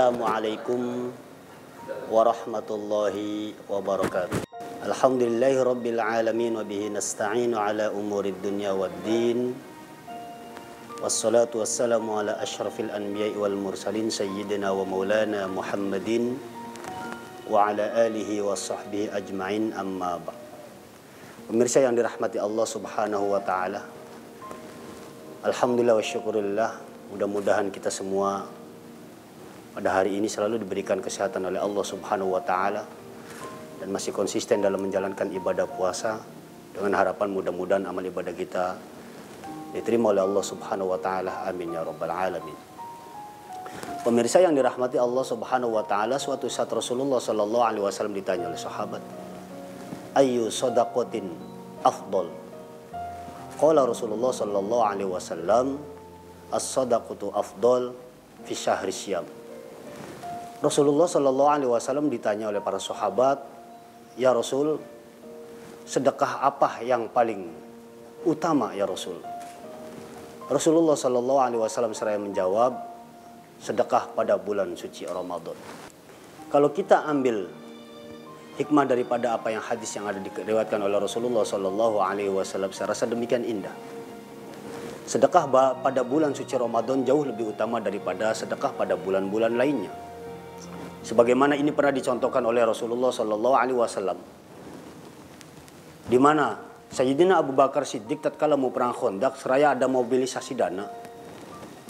Assalamualaikum warahmatullahi wabarakatuh. Alhamdulillahi rabbil alamin wa bihi nasta'inu ala umurid dunya waddin. Wassalatu wassalamu ala asyrafil anbiya'i wal mursalin sayyidina wa maulana Muhammadin wa ala alihi wa sahbihi ajma'in, amma ba'd. Pemirsa yang dirahmati Allah Subhanahu wa taala, alhamdulillah wa syukurillah, mudah-mudahan kita semua pada hari ini selalu diberikan kesehatan oleh Allah Subhanahu wa taala dan masih konsisten dalam menjalankan ibadah puasa, dengan harapan mudah-mudahan amal ibadah kita diterima oleh Allah Subhanahu wa taala. Amin ya rabbal alamin. Pemirsa yang dirahmati Allah Subhanahu wa taala, suatu saat Rasulullah sallallahu alaihi wasallam ditanya oleh sahabat, "Ayyu shadaqatin afdal?" Qala Rasulullah sallallahu alaihi wasallam, "As-shadaqatu afdal fi syahri syiyam." Rasulullah sallallahu alaihi wasallam ditanya oleh para sahabat, "Ya Rasul, sedekah apa yang paling utama ya Rasul?" Rasulullah sallallahu alaihi wasallam seraya menjawab, sedekah pada bulan suci Ramadan. Kalau kita ambil hikmah daripada apa yang hadis yang ada diriwayatkan oleh Rasulullah sallallahu alaihi wasallam, saya rasa demikian indah. Sedekah pada bulan suci Ramadan jauh lebih utama daripada sedekah pada bulan-bulan lainnya. Sebagaimana ini pernah dicontohkan oleh Rasulullah sallallahu alaihi wasallam, di mana Sayyidina Abu Bakar Siddiq tatkala mau perang Khandaq, seraya ada mobilisasi dana,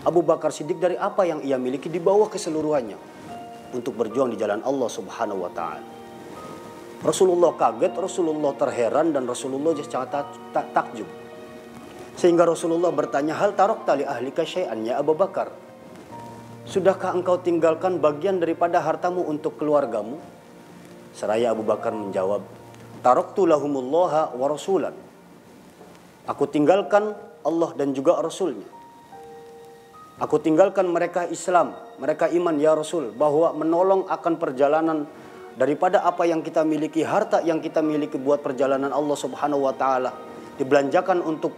Abu Bakar Siddiq dari apa yang ia miliki dibawa keseluruhannya untuk berjuang di jalan Allah Subhanahu wa taala. Rasulullah kaget, Rasulullah terheran, dan Rasulullah sangat takjub. Sehingga Rasulullah bertanya, "Hal tarakta li ahlika syai'an ya Abu Bakar?" Sudahkah engkau tinggalkan bagian daripada hartamu untuk keluargamu? Seraya Abu Bakar menjawab, "Taraktu lahumullaha wa rasulan." Aku tinggalkan Allah dan juga Rasulnya. Aku tinggalkan mereka Islam, mereka iman ya Rasul, bahwa menolong akan perjalanan daripada apa yang kita miliki, harta yang kita miliki buat perjalanan Allah Subhanahu wa taala, dibelanjakan untuk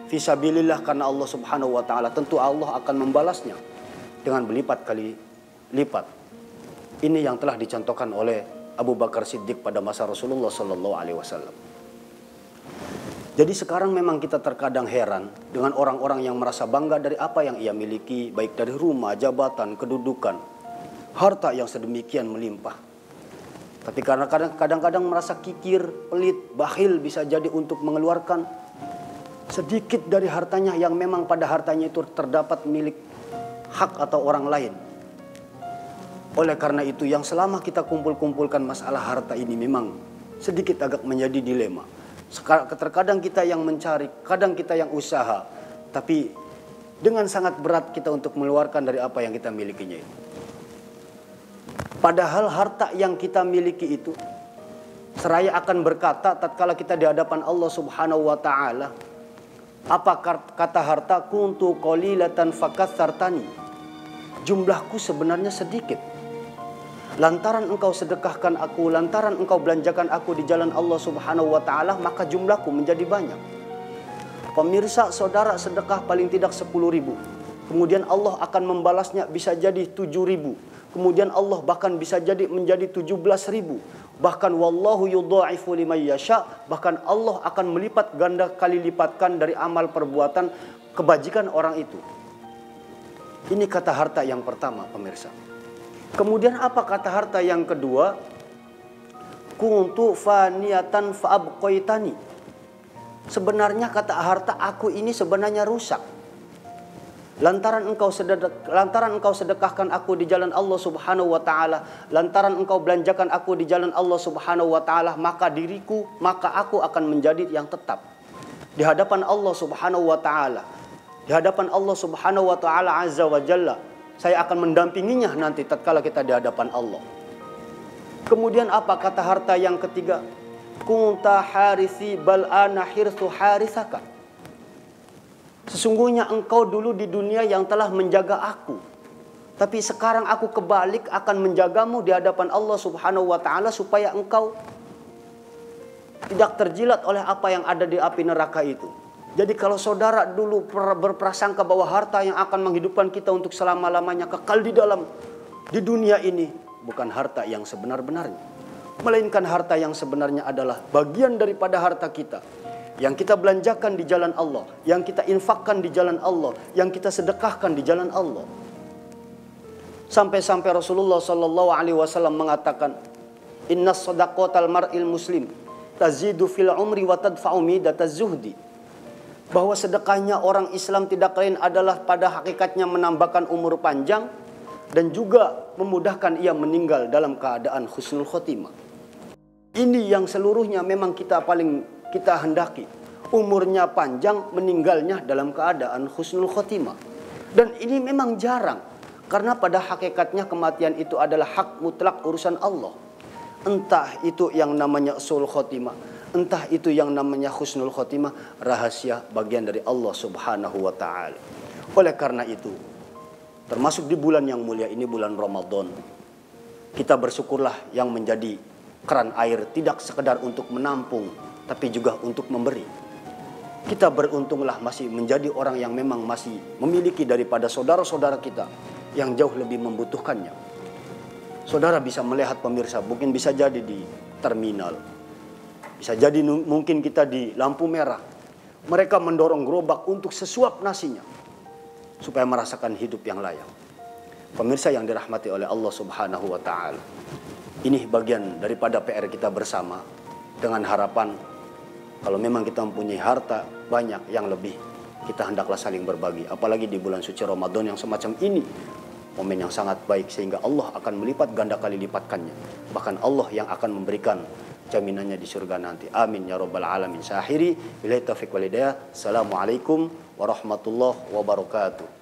fisabilillah karena Allah Subhanahu wa taala, tentu Allah akan membalasnya dengan berlipat kali lipat. Ini yang telah dicontohkan oleh Abu Bakar Siddiq pada masa Rasulullah sallallahu alaihi wasallam. Jadi sekarang memang kita terkadang heran dengan orang-orang yang merasa bangga dari apa yang ia miliki, baik dari rumah, jabatan, kedudukan, harta yang sedemikian melimpah. Tapi karena kadang-kadang merasa kikir, pelit, bakhil bisa jadi untuk mengeluarkan sedikit dari hartanya yang memang pada hartanya itu terdapat milik hak atau orang lain. Oleh karena itu yang selama kita kumpul-kumpulkan masalah harta ini memang sedikit agak menjadi dilema. Terkadang kita yang mencari, kadang kita yang usaha, tapi dengan sangat berat kita untuk mengeluarkan dari apa yang kita milikinya itu. Padahal harta yang kita miliki itu seraya akan berkata tatkala kita di hadapan Allah Subhanahu wa taala, apa kata harta? Kuntu qalilatan fakatsartani. Jumlahku sebenarnya sedikit. Lantaran engkau sedekahkan aku, lantaran engkau belanjakan aku di jalan Allah Subhanahu wa taala, maka jumlahku menjadi banyak. Pemirsa, saudara sedekah paling tidak 10.000. Kemudian Allah akan membalasnya bisa jadi 7.000. Kemudian Allah bahkan bisa jadi menjadi 17.000. Bahkan wallahu yudha'ifu liman yasha, bahkan Allah akan melipat ganda kali lipatkan dari amal perbuatan kebajikan orang itu. Ini kata harta yang pertama, pemirsa. Kemudian apa kata harta yang kedua? Kuntu faniyatan fa'abqaitani. Sebenarnya kata harta aku ini sebenarnya rusak. Lantaran engkau sedekahkan aku di jalan Allah Subhanahu wa taala, lantaran engkau belanjakan aku di jalan Allah Subhanahu wa taala, maka aku akan menjadi yang tetap di hadapan Allah Subhanahu wa taala. Di hadapan Allah Subhanahu wa taala azza wa jalla, saya akan mendampinginya nanti tatkala kita di hadapan Allah. Kemudian apa kata harta yang ketiga? Kunta harisi bal ana hirsu harisaka. Sesungguhnya engkau dulu di dunia yang telah menjaga aku, tapi sekarang aku kebalik akan menjagamu di hadapan Allah Subhanahu wa taala supaya engkau tidak terjilat oleh apa yang ada di api neraka itu. Jadi kalau saudara dulu berprasangka bahwa harta yang akan menghidupkan kita untuk selama-lamanya kekal di dalam di dunia ini bukan harta yang sebenar-benarnya, melainkan harta yang sebenarnya adalah bagian daripada harta kita yang kita belanjakan di jalan Allah, yang kita infakkan di jalan Allah, yang kita sedekahkan di jalan Allah. Sampai-sampai Rasulullah sallallahu alaihi wasallam mengatakan, "Inna shadaqatal mar'il muslim tazidu fil umri wa tadfa'u midataz zuhdi." Bahwa sedekahnya orang Islam tidak lain adalah pada hakikatnya menambahkan umur panjang dan juga memudahkan ia meninggal dalam keadaan husnul khotimah. Ini yang seluruhnya memang kita hendaki. Umurnya panjang, meninggalnya dalam keadaan husnul khotimah. Dan ini memang jarang. Karena pada hakikatnya kematian itu adalah hak mutlak urusan Allah. Entah itu yang namanya usul khotimah, entah itu yang namanya husnul khotimah, rahasia bagian dari Allah subhanahu wa ta'ala. Oleh karena itu, termasuk di bulan yang mulia ini, bulan Ramadan, kita bersyukurlah yang menjadi keran air tidak sekedar untuk menampung, tapi juga untuk memberi. Kita beruntunglah masih menjadi orang yang memang masih memiliki daripada saudara-saudara kita yang jauh lebih membutuhkannya. Saudara bisa melihat pemirsa, mungkin bisa jadi di terminal, bisa jadi mungkin kita di lampu merah. Mereka mendorong gerobak untuk sesuap nasinya supaya merasakan hidup yang layak. Pemirsa yang dirahmati oleh Allah subhanahu wa ta'ala, ini bagian daripada PR kita bersama, dengan harapan kalau memang kita mempunyai harta banyak yang lebih, kita hendaklah saling berbagi. Apalagi di bulan suci Ramadan yang semacam ini, momen yang sangat baik sehingga Allah akan melipat ganda kali lipatkannya. Bahkan Allah yang akan memberikan jaminannya di surga nanti. Amin ya rabbal alamin. Saya akhiri, billahi taufiq wal hidayah. Assalamualaikum warahmatullahi wabarakatuh.